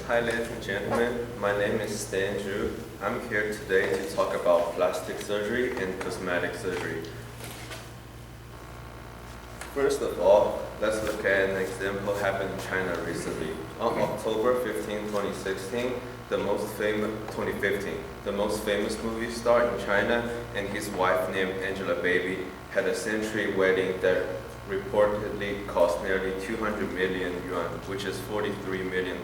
Hi ladies and gentlemen, my name is Stan Zhu. I'm here today to talk about plastic surgery and cosmetic surgery. First of all, let's look at an example happened in China recently. On October 15, 2016, the most famous movie star in China and his wife named Angela Baby had a century wedding that reportedly cost nearly 200 million yuan, which is $43 million.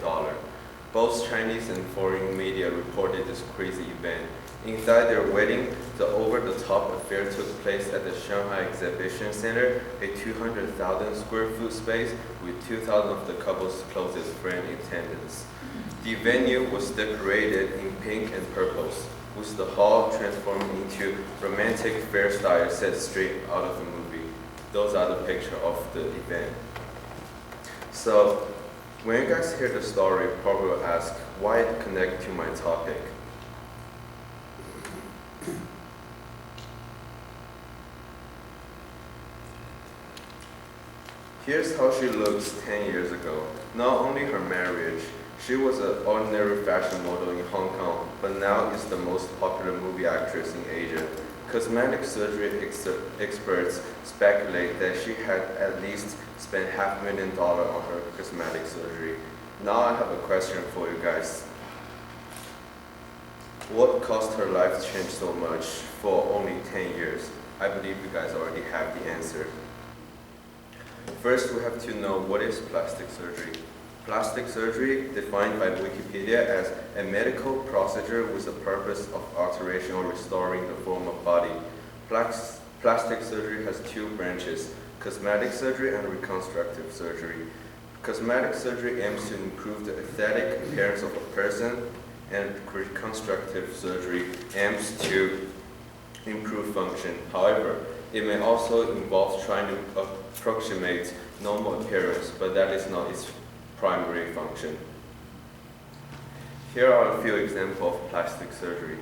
Both Chinese and foreign media reported this crazy event. Inside their wedding, the over-the-top affair took place at the Shanghai Exhibition Center, a 200,000 square foot space with 2,000 of the couple's closest friends in attendance. The venue was decorated in pink and purples, with the hall transformed into romantic fair style set straight out of the movie. Those are the pictures of the event. So, when you guys hear the story, you probably will ask why it connects to my topic. Here's how she looks 10 years ago. Not only her marriage, she was an ordinary fashion model in Hong Kong, but now is the most popular movie actress in Asia. Cosmetic surgery experts speculate that she had at least spent $500,000 on her cosmetic surgery. Now I have a question for you guys. What caused her life to change so much for only 10 years? I believe you guys already have the answer. First, we have to know what is plastic surgery. Plastic surgery, defined by Wikipedia as a medical procedure with the purpose of alteration or restoring the form of body. Plastic surgery has two branches, cosmetic surgery and reconstructive surgery. Cosmetic surgery aims to improve the aesthetic appearance of a person, and reconstructive surgery aims to improve function. However, it may also involve trying to approximate normal appearance, but that is not its primary function. Here are a few examples of plastic surgery.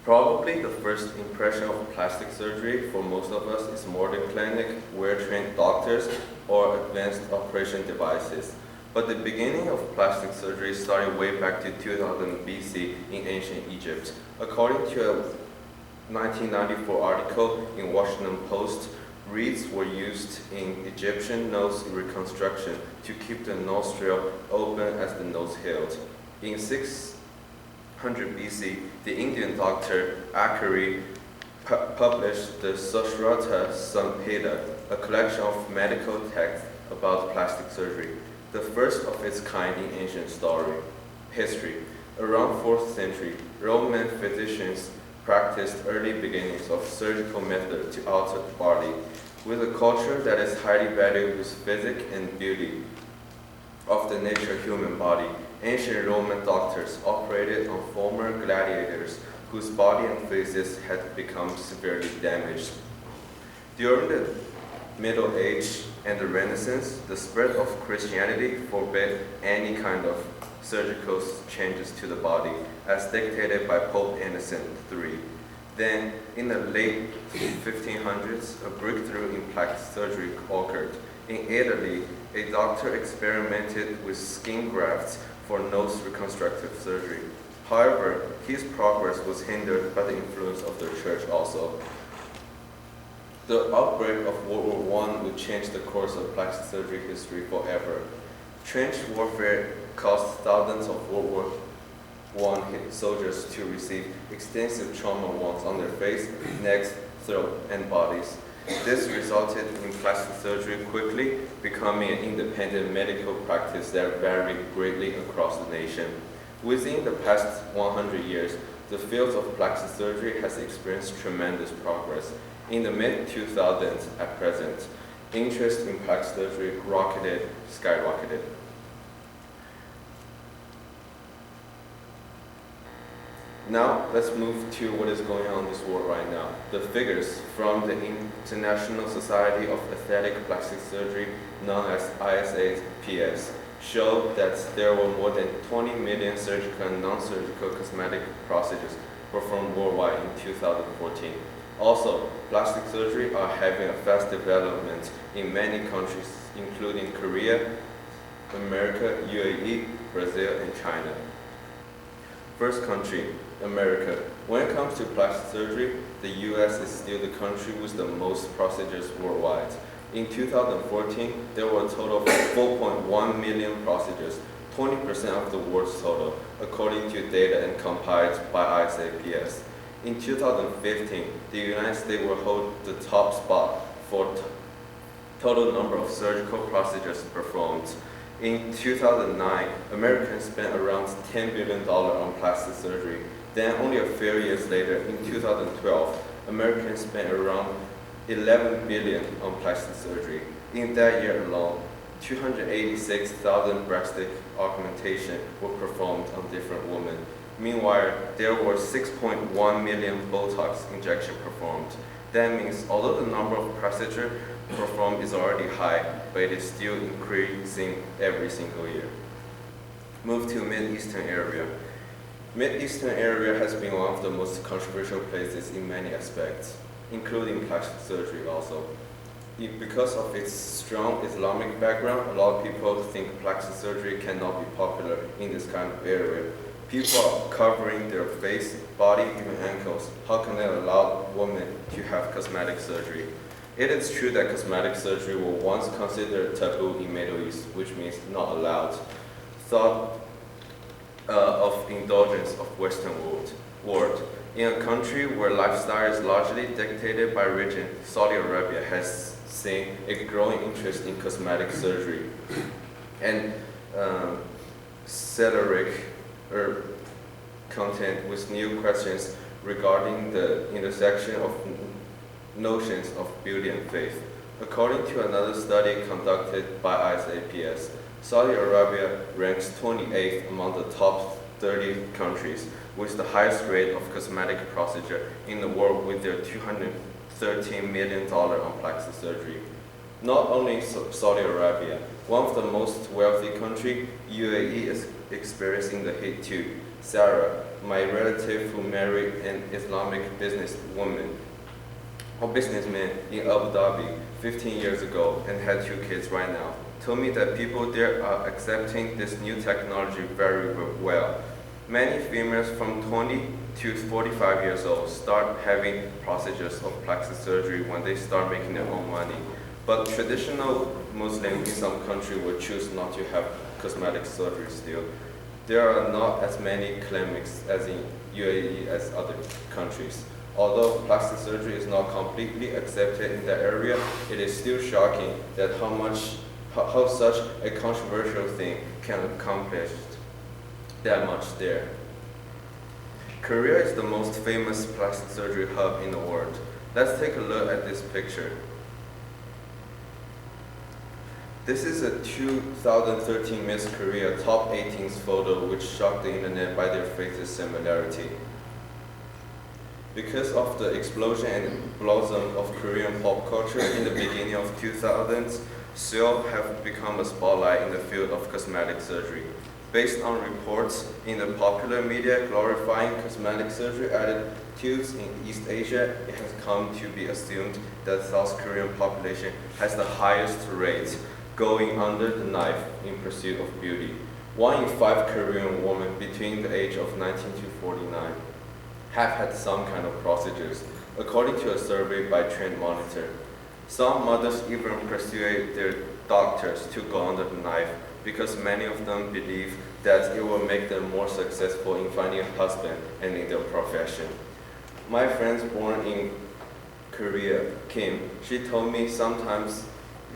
Probably the first impression of plastic surgery for most of us is modern clinic, where trained doctors or advanced operation devices. But the beginning of plastic surgery started way back to 2000 BC in ancient Egypt. According to a 1994 article in Washington Post, reeds were used in Egyptian nose reconstruction to keep the nostril open as the nose healed. In 600 BC, the Indian doctor Akari published the Sushruta Samhita, a collection of medical texts about plastic surgery, the first of its kind in ancient history. Around 4th century, Roman physicians practiced early beginnings of surgical method to alter the body. With a culture that is highly valued with physics and beauty of the nature human body, ancient Roman doctors operated on former gladiators whose body and faces had become severely damaged. During the Middle Age and the Renaissance, the spread of Christianity forbade any kind of surgical changes to the body, as dictated by Pope Innocent III. Then, in the late 1500s, a breakthrough in plastic surgery occurred. In Italy, a doctor experimented with skin grafts for nose reconstructive surgery. However, his progress was hindered by the influence of the church also. The outbreak of World War I would change the course of plastic surgery history forever. Trench warfare caused thousands of World War I soldiers to receive extensive trauma wounds on their face, necks, throat, and bodies. This resulted in plastic surgery quickly becoming an independent medical practice that varied greatly across the nation. Within the past 100 years, the field of plastic surgery has experienced tremendous progress. In the mid-2000s at present, interest in plastic surgery skyrocketed. Now, let's move to what is going on in this world right now. The figures from the International Society of Aesthetic Plastic Surgery, known as ISAPS, show that there were more than 20 million surgical and non-surgical cosmetic procedures performed worldwide in 2014. Also, plastic surgery are having a fast development in many countries, including Korea, America, UAE, Brazil, and China. First country, America. When it comes to plastic surgery, the US is still the country with the most procedures worldwide. In 2014, there were a total of 4.1 million procedures, 20% of the world's total, according to data and compiled by ISAPS. In 2015, the United States will hold the top spot for total number of surgical procedures performed. In 2009, Americans spent around $10 billion on plastic surgery. Then, only a few years later, in 2012, Americans spent around $11 billion on plastic surgery. In that year alone, 286,000 breast augmentation were performed on different women. Meanwhile, there were 6.1 million Botox injections performed. That means, although the number of procedures performed is already high, but it is still increasing every single year. Move to Mid-Eastern area. Mid-Eastern area has been one of the most controversial places in many aspects, including plastic surgery also. Because of its strong Islamic background, a lot of people think plastic surgery cannot be popular in this kind of area. People are covering their face, body, even ankles. How can they allow women to have cosmetic surgery? It is true that cosmetic surgery was once considered taboo in Middle East, which means not allowed. Thought of indulgence of Western world. In a country where lifestyle is largely dictated by religion, Saudi Arabia has seen a growing interest in cosmetic surgery and accelerate content with new questions regarding the intersection of notions of beauty and faith. According to another study conducted by ISAPS, Saudi Arabia ranks 28th among the top 30 countries with the highest rate of cosmetic procedure in the world with their $213 million on plastic surgery. Not only Saudi Arabia, one of the most wealthy countries, UAE, is experiencing the hit too. Sarah, my relative who married an Islamic businessman in Abu Dhabi 15 years ago and had 2 kids right now, told me that people there are accepting this new technology very well. Many females from 20 to 45 years old start having procedures of plastic surgery when they start making their own money. But traditional Muslims in some countries will choose not to have cosmetic surgery still. There are not as many clinics as in UAE as other countries. Although plastic surgery is not completely accepted in that area, it is still shocking that how such a controversial thing can accomplish that much there. Korea is the most famous plastic surgery hub in the world. Let's take a look at this picture. This is a 2013 Miss Korea Top 18 photo which shocked the internet by their faces' similarity. Because of the explosion and blossom of Korean pop culture in the beginning of 2000s, Seoul have become a spotlight in the field of cosmetic surgery. Based on reports in the popular media glorifying cosmetic surgery attitudes in East Asia, it has come to be assumed that South Korean population has the highest rate going under the knife in pursuit of beauty. 1 in 5 Korean women between the age of 19 to 49 have had some kind of procedures, according to a survey by Trend Monitor. Some mothers even persuade their doctors to go under the knife because many of them believe that it will make them more successful in finding a husband and in their profession. My friends born in Korea, Kim, she told me sometimes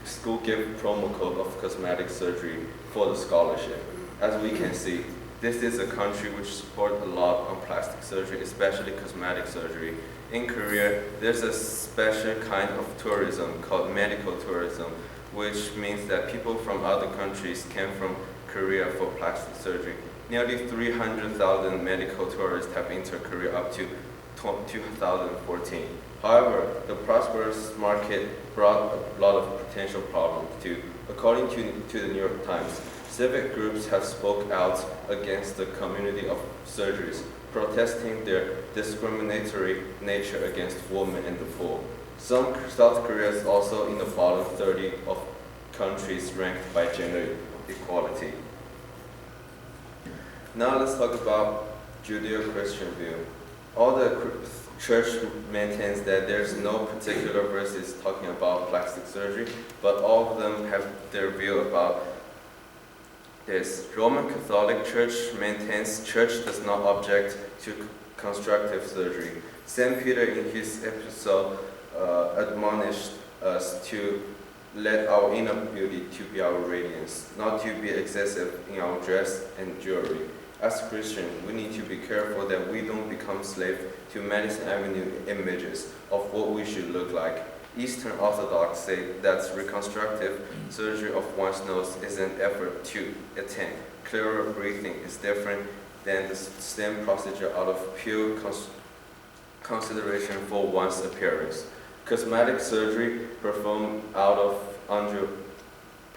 school give promo code of cosmetic surgery for the scholarship. As we can see, this is a country which supports a lot on plastic surgery, especially cosmetic surgery. In Korea, there's a special kind of tourism called medical tourism, which means that people from other countries came from Korea for plastic surgery. Nearly 300,000 medical tourists have entered Korea up to 2014. However, the prosperous market brought a lot of potential problems too. According to the New York Times, civic groups have spoke out against the community of surgeries, protesting their discriminatory nature against women and the poor. South Korea is also in the bottom 30 of countries ranked by gender equality. Now let's talk about Judeo-Christian view. All the church maintains that there's no particular verses talking about plastic surgery, but all of them have their view about this. Roman Catholic Church maintains church does not object to constructive surgery. St. Peter in his epistle admonished us to let our inner beauty to be our radiance, not to be excessive in our dress and jewelry. As Christians, we need to be careful that we don't become slaves to Madison Avenue images of what we should look like. Eastern Orthodox say that reconstructive surgery of one's nose is an effort to attain clearer breathing is different than the same procedure out of pure consideration for one's appearance. Cosmetic surgery performed out of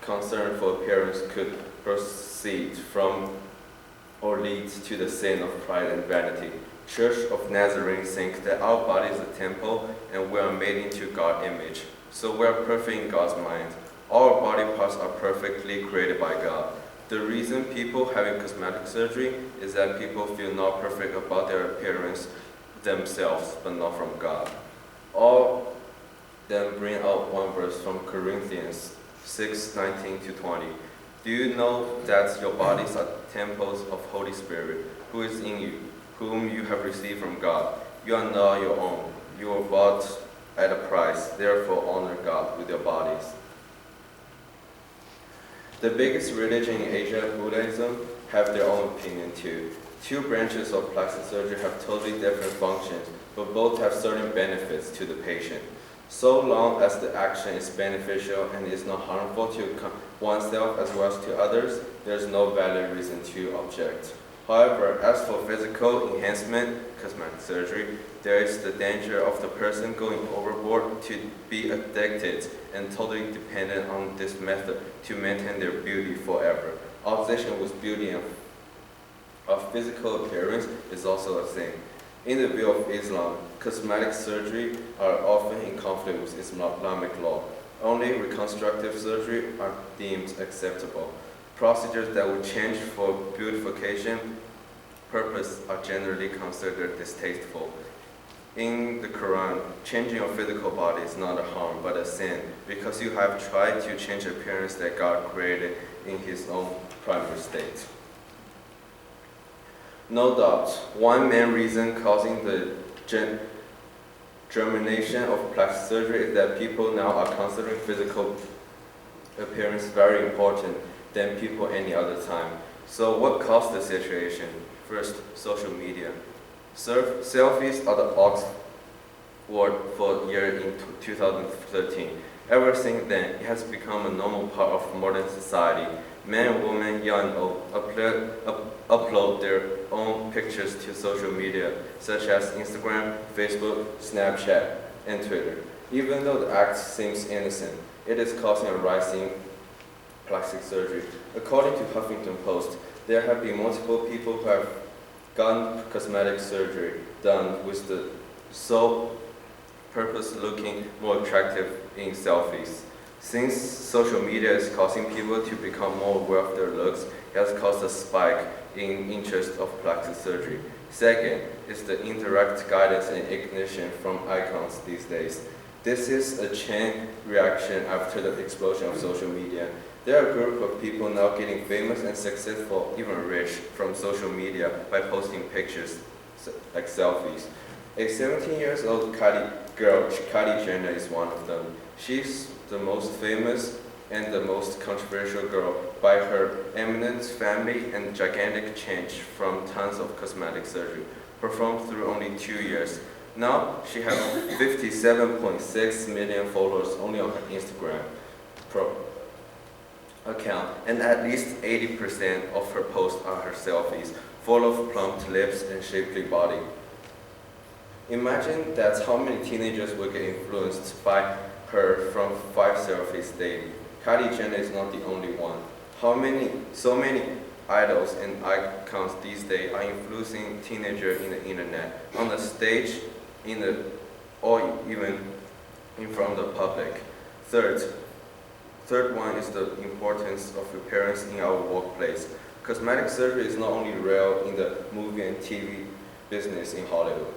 concern for appearance could proceed from or lead to the sin of pride and vanity. Church of Nazarene think that our body is a temple and we are made into God's image. So we are perfect in God's mind. All our body parts are perfectly created by God. The reason people having cosmetic surgery is that people feel not perfect about their appearance themselves, but not from God. All then bring out one verse from Corinthians 6:19-20. Do you know that your bodies are temples of Holy Spirit, who is in you, whom you have received from God? You are not your own. You were bought at a price. Therefore, honor God with your bodies. The biggest religion in Asia, Buddhism, have their own opinion too. Two branches of plastic surgery have totally different functions, but both have certain benefits to the patient. So long as the action is beneficial and is not harmful to oneself as well as to others, there is no valid reason to object. However, as for physical enhancement, cosmetic surgery, there is the danger of the person going overboard to be addicted and totally dependent on this method to maintain their beauty forever. Obsession with beauty and of physical appearance is also a sin. In the view of Islam, cosmetic surgery are often in conflict with Islamic law. Only reconstructive surgery are deemed acceptable. Procedures that would change for beautification purpose are generally considered distasteful. In the Quran, changing your physical body is not a harm but a sin because you have tried to change appearance that God created in His own primary state. No doubt, one main reason causing the germination of plastic surgery is that people now are considering physical appearance very important than people any other time. So what caused the situation? First, social media. Selfies are the Oxford for year in 2013. Ever since then, it has become a normal part of modern society. Men, women, young and old upload their own pictures to social media, such as Instagram, Facebook, Snapchat, and Twitter. Even though the act seems innocent, it is causing a rise in plastic surgery. According to Huffington Post, there have been multiple people who have gotten cosmetic surgery done with the sole purpose looking more attractive in selfies. Since social media is causing people to become more aware of their looks, it has caused a spike in interest of plastic surgery. Second is the indirect guidance and ignition from icons these days. This is a chain reaction after the explosion of social media. There are a group of people now getting famous and successful, even rich, from social media by posting pictures like selfies. A 17-year-old Kylie Jenner is one of them. She's the most famous and the most controversial girl by her eminent family and gigantic change from tons of cosmetic surgery, performed through only 2 years. Now she has 57.6 million followers only on her Instagram account, and at least 80% of her posts are her selfies, full of plumped lips and shapely body. Imagine that's how many teenagers will get influenced by her from 5 selfies daily. Kylie Jenner is not the only one. So many idols and icons these days are influencing teenagers in the internet, on the stage, or even in front of the public. Third one is the importance of appearance in our workplace. Cosmetic surgery is not only real in the movie and TV business in Hollywood,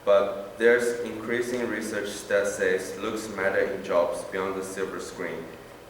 but there's increasing research that says looks matter in jobs beyond the silver screen.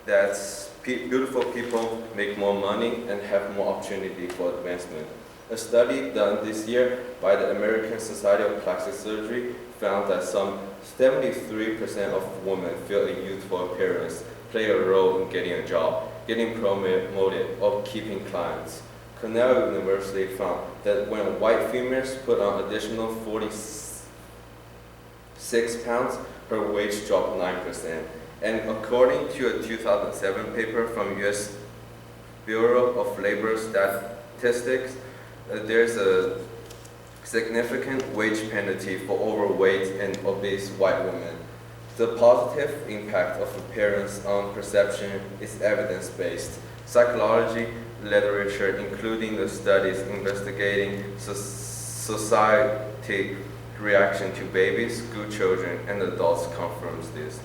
That's beautiful people make more money and have more opportunity for advancement. A study done this year by the American Society of Plastic Surgery found that some 73% of women feel a youthful appearance play a role in getting a job, getting promoted, or keeping clients. Cornell University found that when white females put on additional 46 pounds, her wage dropped 9%. And according to a 2007 paper from U.S. Bureau of Labor Statistics, there's a significant wage penalty for overweight and obese white women. The positive impact of appearance on perception is evidence-based. Psychology literature, including the studies investigating society reaction to babies, school children, and adults, confirms this.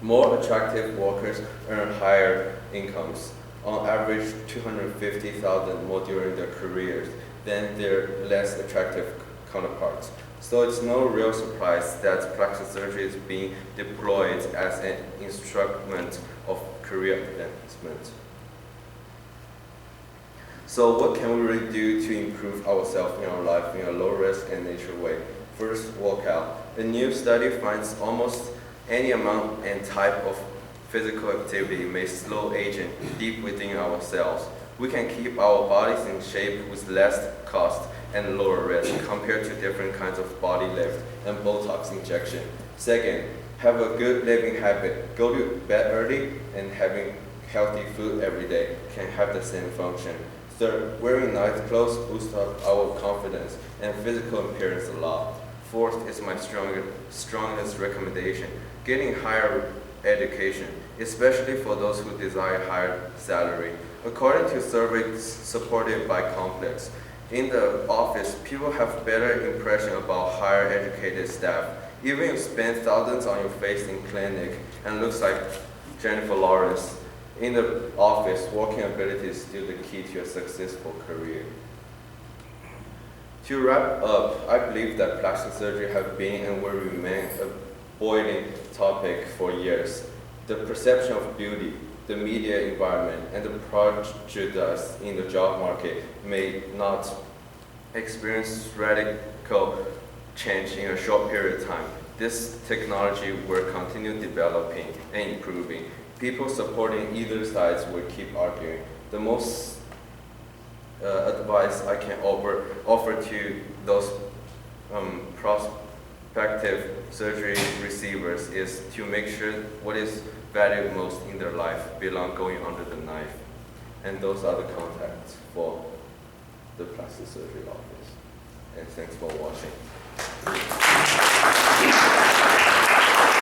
More attractive workers earn higher incomes, on average $250,000 more during their careers than their less attractive counterparts. So it's no real surprise that plastic surgery is being deployed as an instrument of career advancement. So what can we really do to improve ourselves in our life in a low-risk and natural way? First, workout. A new study finds almost any amount and type of physical activity may slow aging deep within ourselves. We can keep our bodies in shape with less cost and lower risk compared to different kinds of body lift and Botox injection. Second, have a good living habit. Go to bed early and having healthy food every day can have the same function. Third, wearing nice clothes boosts up our confidence and physical appearance a lot. Fourth is my strongest recommendation, getting higher education, especially for those who desire higher salary. According to surveys supported by Complex, in the office, people have better impression about higher educated staff. Even if you spend thousands on your face in clinic and looks like Jennifer Lawrence, in the office, working ability is still the key to a successful career. To wrap up, I believe that plastic surgery has been and will remain a boiling topic for years. The perception of beauty, the media environment, and the prejudice in the job market may not experience radical change in a short period of time. This technology will continue developing and improving. People supporting either sides will keep arguing. The most advice I can offer to those prospective surgery receivers is to make sure what is valued most in their life belong going under the knife. And those are the contacts for the plastic surgery office. And thanks for watching.